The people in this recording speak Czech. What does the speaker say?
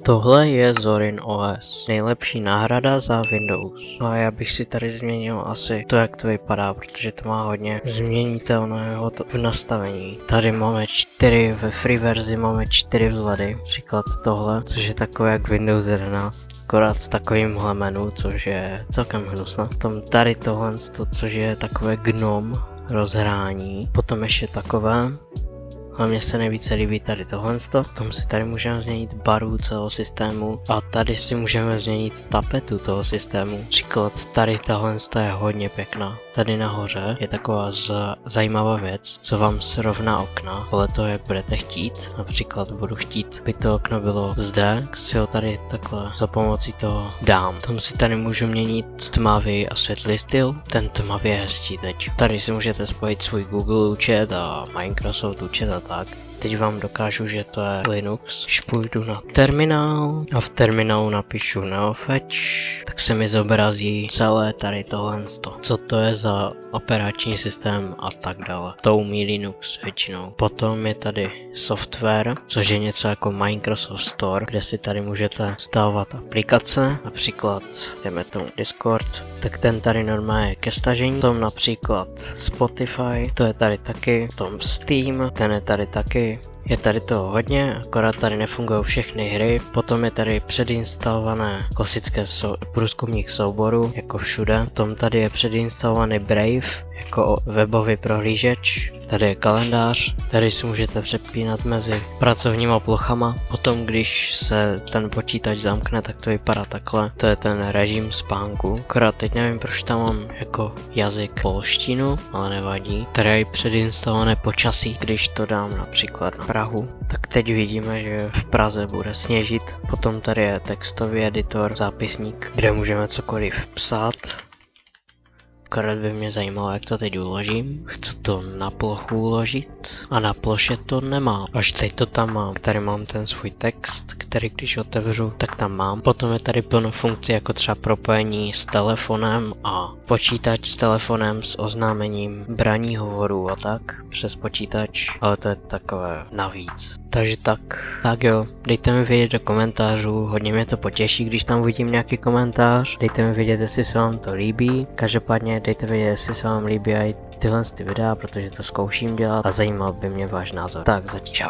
Tohle je Zorin OS, nejlepší náhrada za Windows. No a já bych si tady změnil asi to, jak to vypadá, protože to má hodně změnitelného v nastavení. Tady máme 4, ve free verzi máme 4 vzhledy, příklad tohle, což je takové jak Windows 11, akorát s takovýmhle menu, což je celkem hnusné. Potom tady tohle, což je takové gnom rozhrání, potom ještě takové. A mně se nejvíce líbí tady tohle. Potom si tady můžeme změnit barvu celého systému a tady si můžeme změnit tapetu toho systému. Příklad tady tohle je hodně pěkná. Tady nahoře je taková zajímavá věc, co vám srovná okna, podle toho jak budete chtít. Například budu chtít, aby to okno bylo zde, tak si ho tady takhle za pomocí toho dám. Tam si tady můžu měnit tmavý a světlý styl. Ten tmavý je hezčí teď. Tady si můžete spojit svůj Google účet a Microsoft účet a tak. Teď vám dokážu, že to je Linux. Když půjdu na terminál a v terminálu napíšu neofetch, tak se mi zobrazí celé tady tohle. Co to je za operační systém a tak dále. To umí Linux většinou. Potom je tady software, což je něco jako Microsoft Store, kde si tady můžete stávat aplikace, například jdeme tomu Discord, tak ten tady normálně je ke stažení. Potom například Spotify, to je tady taky, potom Steam, ten je tady taky. Je tady toho hodně, akorát tady nefungují všechny hry. Potom je tady předinstalované klasické průzkumník souboru, jako všude. Potom tady je předinstalovaný Brave, jako webový prohlížeč. Tady je kalendář, tady si můžete přepínat mezi pracovníma plochama. Potom když se ten počítač zamkne, tak to vypadá takhle. To je ten režim spánku. Akorát teď nevím, proč tam mám jako jazyk polštinu, ale nevadí. Tady je předinstalované počasí, když to dám například na Prahu. Tak teď vidíme, že v Praze bude sněžit. Potom tady je textový editor, zápisník, kde můžeme cokoliv psát. Akorát by mě zajímalo, jak to teď uložím. Chci to na plochu uložit a na ploše to nemám. Až teď to tam mám. Tady mám ten svůj text, který když otevřu, tak tam mám. Potom je tady plno funkcí, jako třeba propojení s telefonem a počítač s telefonem s oznámením braní hovorů a tak přes počítač, ale to je takové navíc. Takže tak jo, dejte mi vědět do komentářů, hodně mě to potěší, když tam uvidím nějaký komentář. Dejte mi vědět, jestli se vám to líbí. Každopádně dejte vědět, jestli se vám líbí i tyhle videa, protože to zkouším dělat a zajímal by mě váš názor. Tak zatím čau.